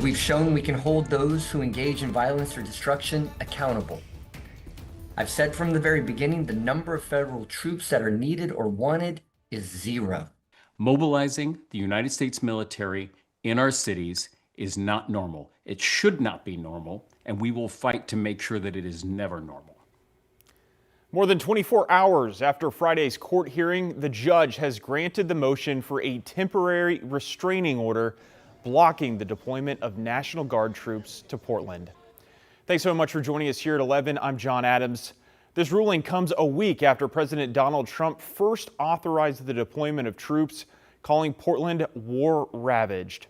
We've shown we can hold those who engage in violence or destruction accountable. I've said from the very beginning, the number of federal troops that are needed or wanted is zero. Mobilizing the United States military in our cities is not normal. It should not be normal, and we will fight to make sure that it is never normal. More than 24 hours after Friday's court hearing, the judge has granted the motion for a temporary restraining order blocking the deployment of National Guard troops to Portland. Thanks so much for joining us here at 11. I'm John Adams. This ruling comes a week after President Donald Trump first authorized the deployment of troops, calling Portland war-ravaged.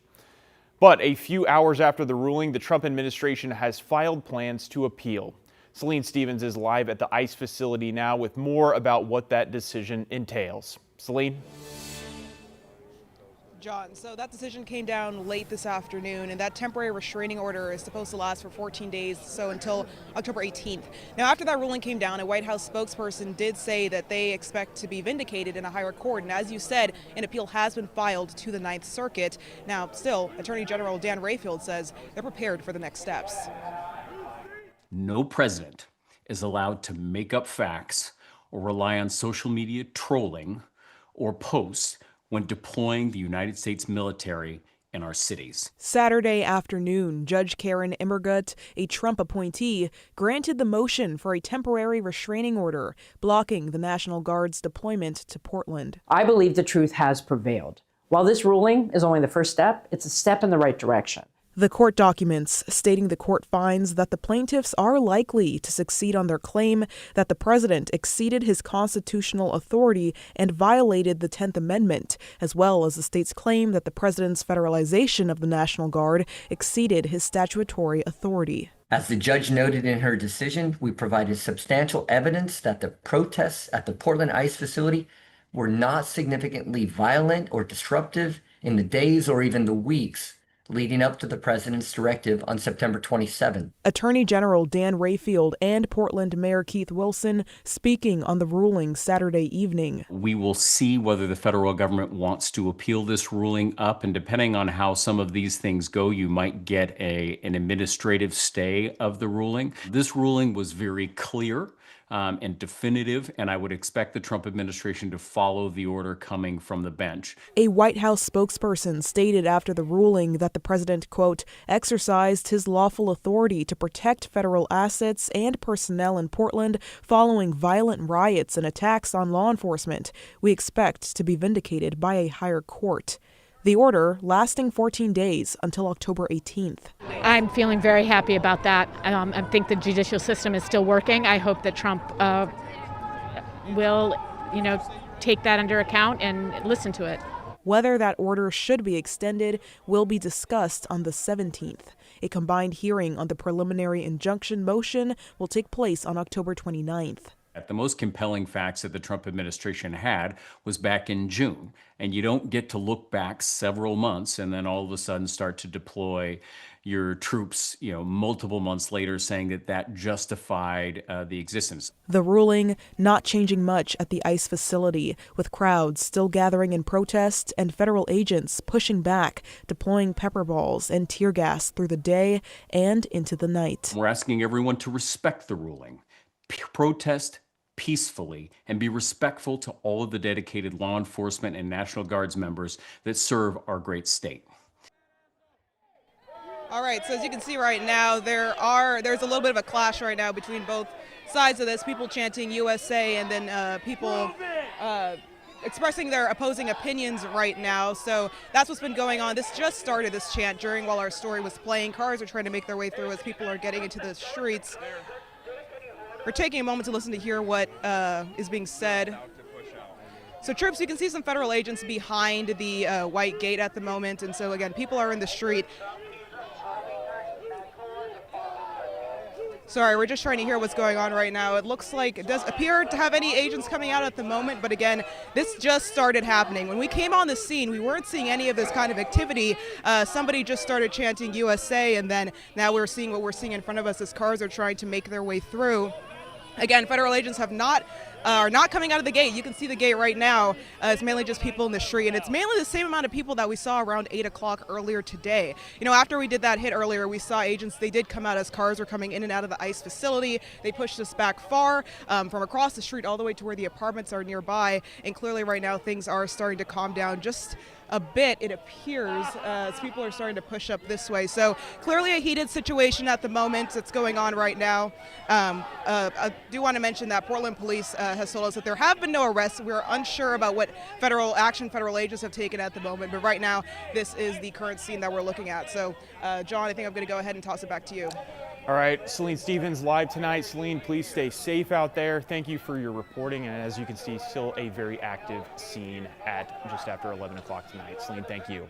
But a few hours after the ruling, the Trump administration has filed plans to appeal. Celine Stevens is live at the ICE facility now with more about what that decision entails. Celine? John, so that decision came down late this afternoon, and that temporary restraining order is supposed to last for 14 days, so until October 18th. Now, after that ruling came down, a White House spokesperson did say that they expect to be vindicated in a higher court, and as you said, an appeal has been filed to the Ninth Circuit. Now, still, Attorney General Dan Rayfield says they're prepared for the next steps. No president is allowed to make up facts or rely on social media trolling or posts when deploying the United States military in our cities. Saturday afternoon, Judge Karen Immergut, a Trump appointee, granted the motion for a temporary restraining order blocking the National Guard's deployment to Portland. I believe the truth has prevailed. While this ruling is only the first step, it's a step in the right direction. The court documents stating the court finds that the plaintiffs are likely to succeed on their claim that the president exceeded his constitutional authority and violated the 10th Amendment, as well as the state's claim that the president's federalization of the National Guard exceeded his statutory authority. As the judge noted in her decision, we provided substantial evidence that the protests at the Portland ICE facility were not significantly violent or disruptive in the days or even the weeks leading up to the president's directive on September 27. Attorney General Dan Rayfield and Portland Mayor Keith Wilson speaking on the ruling Saturday evening. We will see whether the federal government wants to appeal this ruling up, and depending on how some of these things go, you might get an administrative stay of the ruling. This ruling was very clear and definitive, and I would expect the Trump administration to follow the order coming from the bench. A White House spokesperson stated after the ruling that the president, quote, exercised his lawful authority to protect federal assets and personnel in Portland following violent riots and attacks on law enforcement. We expect to be vindicated by a higher court. The order lasting 14 days until October 18th. I'm feeling very happy about that. I think the judicial system is still working. I hope that Trump will, take that under account and listen to it. Whether that order should be extended will be discussed on the 17th. A combined hearing on the preliminary injunction motion will take place on October 29th. The most compelling facts that the Trump administration had was back in June. And you don't get to look back several months and then all of a sudden start to deploy your troops, multiple months later, saying that that justified the existence. The ruling not changing much at the ICE facility, with crowds still gathering in protest and federal agents pushing back, deploying pepper balls and tear gas through the day and into the night. We're asking everyone to respect the ruling, protest peacefully, and be respectful to all of the dedicated law enforcement and National Guards members that serve our great state. All right, so as you can see right now, there's a little bit of a clash right now between both sides of this, people chanting USA and then people expressing their opposing opinions right now. So that's what's been going on. This just started, this chant, while our story was playing. Cars are trying to make their way through as people are getting into the streets. We're taking a moment to hear what is being said. So troops, you can see some federal agents behind the white gate at the moment. And so again, people are in the street. Sorry, we're just trying to hear what's going on right now. It looks like it does appear to have any agents coming out at the moment. But again, this just started happening. When we came on the scene, we weren't seeing any of this kind of activity. Somebody just started chanting USA. And then now we're seeing what we're seeing in front of us as cars are trying to make their way through. Again, federal agents have not are not coming out of the gate. You can see the gate right now. It's mainly just people in the street, and it's mainly the same amount of people that we saw around 8 o'clock earlier today. You know, after we did that hit earlier, we saw agents, they did come out as cars were coming in and out of the ICE facility. They pushed us back far from across the street all the way to where the apartments are nearby, and clearly right now things are starting to calm down just a bit, it appears, as people are starting to push up this way. So clearly a heated situation at the moment that's going on right now. I do want to mention that Portland Police has told us that there have been no arrests. We're unsure about what federal action federal agents have taken at the moment, but right now this is the current scene that we're looking at. So John, I think I'm going to go ahead and toss it back to you. All right, Celine Stevens live tonight. Celine, please stay safe out there. Thank you for your reporting. And as you can see, still a very active scene at just after 11 o'clock tonight. Celine, thank you.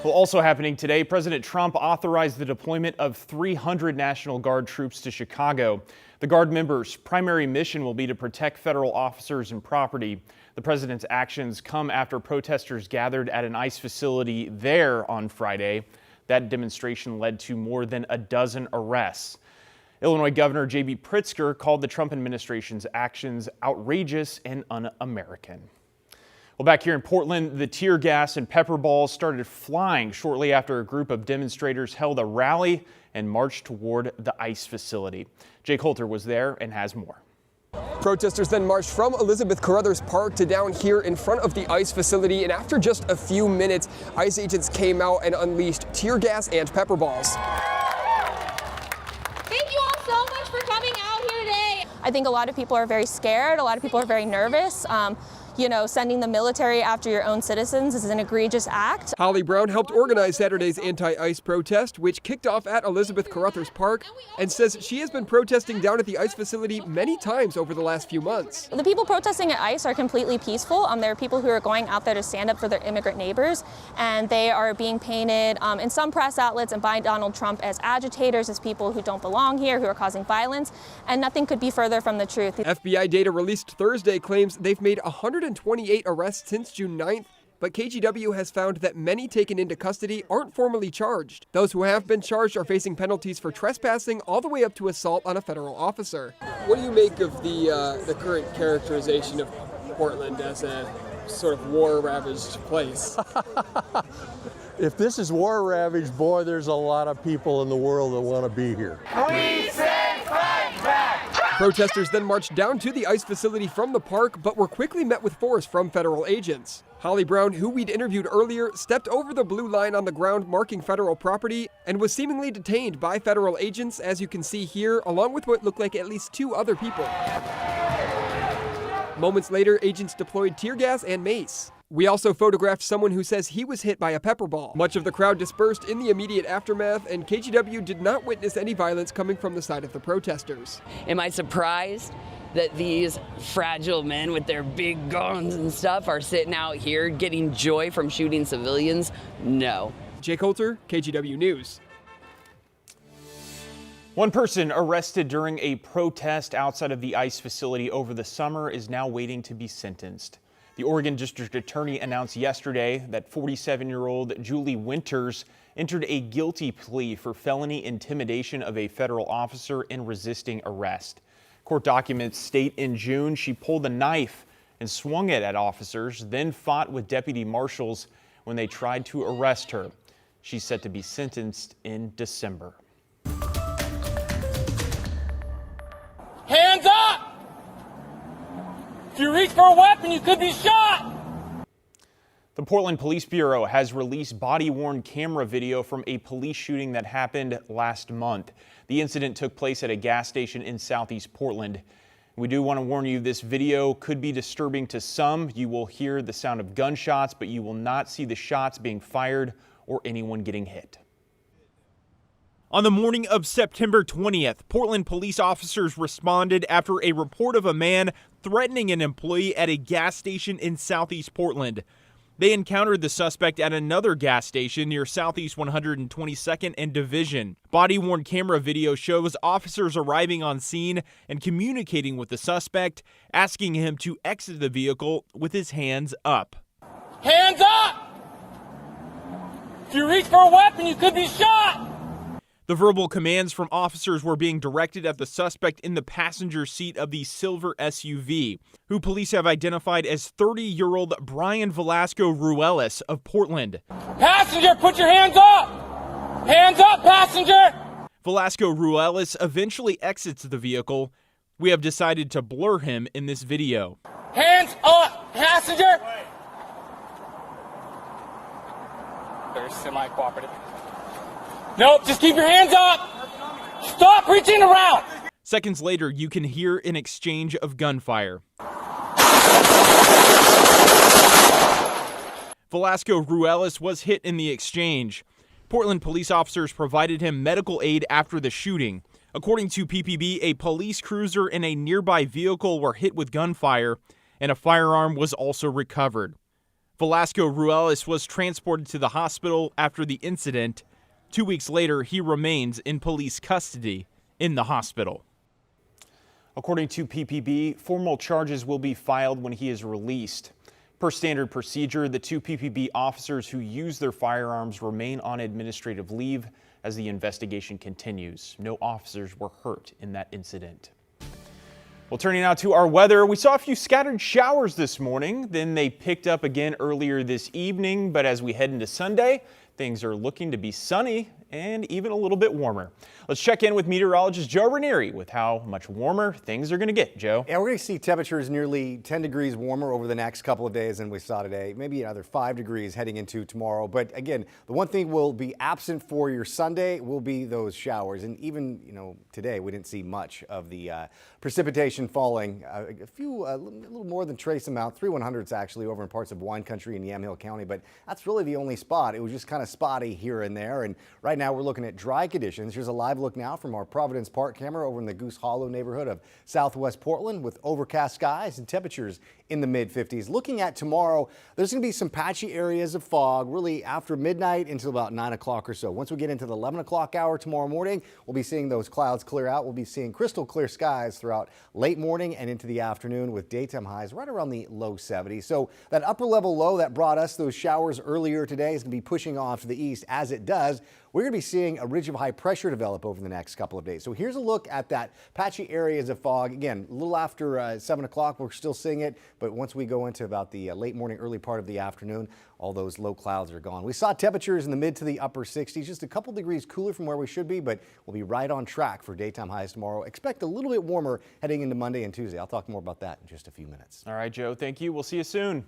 Well, also happening today, President Trump authorized the deployment of 300 National Guard troops to Chicago. The Guard members' primary mission will be to protect federal officers and property. The president's actions come after protesters gathered at an ICE facility there on Friday. That demonstration led to more than a dozen arrests. Illinois Governor J.B. Pritzker called the Trump administration's actions outrageous and un-American. Well, back here in Portland, the tear gas and pepper balls started flying shortly after a group of demonstrators held a rally and marched toward the ICE facility. Jake Holter was there and has more. Protesters then marched from Elizabeth Carruthers Park to down here in front of the ICE facility, and after just a few minutes, ICE agents came out and unleashed tear gas and pepper balls. Thank you all so much for coming out here today. I think a lot of people are very scared. A lot of people are very nervous. You know, sending the military after your own citizens is an egregious act. Holly Brown helped organize Saturday's anti-ICE protest, which kicked off at Elizabeth Carruthers Park, and says she has been protesting down at the ICE facility many times over the last few months. The people protesting at ICE are completely peaceful. There are people who are going out there to stand up for their immigrant neighbors, and they are being painted in some press outlets and by Donald Trump as agitators, as people who don't belong here, who are causing violence, and nothing could be further from the truth. FBI data released Thursday claims they've made 128 arrests since June 9th, but KGW has found that many taken into custody aren't formally charged. Those who have been charged are facing penalties for trespassing all the way up to assault on a federal officer. What do you make of the current characterization of Portland as a sort of war-ravaged place? If this is war-ravaged, boy, there's a lot of people in the world that want to be here. We say fight back! Protesters then marched down to the ICE facility from the park, but were quickly met with force from federal agents. Holly Brown, who we'd interviewed earlier, stepped over the blue line on the ground marking federal property and was seemingly detained by federal agents, as you can see here, along with what looked like at least 2 other people. Moments later, agents deployed tear gas and mace. We also photographed someone who says he was hit by a pepper ball. Much of the crowd dispersed in the immediate aftermath, and KGW did not witness any violence coming from the side of the protesters. Am I surprised that these fragile men with their big guns and stuff are sitting out here getting joy from shooting civilians? No. Jake Holter, KGW News. One person arrested during a protest outside of the ICE facility over the summer is now waiting to be sentenced. The Oregon District Attorney announced yesterday that 47-year-old Julie Winters entered a guilty plea for felony intimidation of a federal officer and resisting arrest. Court documents state in June she pulled a knife and swung it at officers, then fought with deputy marshals when they tried to arrest her. She's set to be sentenced in December. Hands up! If you reach for a weapon, you could be shot! The Portland Police Bureau has released body-worn camera video from a police shooting that happened last month. The incident took place at a gas station in southeast Portland. We do want to warn you, this video could be disturbing to some. You will hear the sound of gunshots, but you will not see the shots being fired or anyone getting hit. On the morning of September 20th, Portland police officers responded after a report of a man threatening an employee at a gas station in southeast Portland. They encountered the suspect at another gas station near Southeast 122nd and Division. Body-worn camera video shows officers arriving on scene and communicating with the suspect, asking him to exit the vehicle with his hands up. Hands up! If you reach for a weapon, you could be shot! The verbal commands from officers were being directed at the suspect in the passenger seat of the silver SUV, who police have identified as 30-year-old Brian Velasco Ruelas of Portland. Passenger, put your hands up! Hands up, passenger! Velasco Ruelas eventually exits the vehicle. We have decided to blur him in this video. Hands up, passenger! They're semi-cooperative. Nope, just keep your hands up! Stop reaching around! Seconds later, you can hear an exchange of gunfire. Velasco Ruelas was hit in the exchange. Portland police officers provided him medical aid after the shooting. According to PPB, a police cruiser and a nearby vehicle were hit with gunfire, and a firearm was also recovered. Velasco Ruelas was transported to the hospital after the incident. 2 weeks later, he remains in police custody in the hospital. According to PPB, formal charges will be filed when he is released. Per standard procedure, the 2 PPB officers who used their firearms remain on administrative leave as the investigation continues. No officers were hurt in that incident. Well, turning now to our weather, we saw a few scattered showers this morning. Then they picked up again earlier this evening. But as we head into Sunday, things are looking to be sunny and even a little bit warmer. Let's check in with meteorologist Joe Ranieri with how much warmer things are going to get. Joe? Yeah, we're going to see temperatures nearly 10 degrees warmer over the next couple of days than we saw today. Maybe another 5 degrees heading into tomorrow. But again, the one thing will be absent for your Sunday will be those showers. And even, today we didn't see much of the precipitation falling. A little more than trace amount, 3/100ths actually over in parts of Wine Country and Yamhill County. But that's really the only spot. It was just kind of spotty here and there. And right now we're looking at dry conditions. Here's a live look now from our Providence Park camera over in the Goose Hollow neighborhood of southwest Portland with overcast skies and temperatures in the mid-50s. Looking at tomorrow, there's going to be some patchy areas of fog really after midnight until about 9 o'clock or so. Once we get into the 11 o'clock hour tomorrow morning, we'll be seeing those clouds clear out. We'll be seeing crystal clear skies throughout late morning and into the afternoon with daytime highs right around the low 70s. So that upper level low that brought us those showers earlier today is going to be pushing off to the east. As it does, we're going to be seeing a ridge of high pressure develop over the next couple of days. So here's a look at that patchy areas of fog. Again, a little after 7 o'clock, we're still seeing it. But once we go into about the late morning, early part of the afternoon, all those low clouds are gone. We saw temperatures in the mid to the upper 60s, just a couple degrees cooler from where we should be, but we'll be right on track for daytime highs tomorrow. Expect a little bit warmer heading into Monday and Tuesday. I'll talk more about that in just a few minutes. All right, Joe, thank you. We'll see you soon.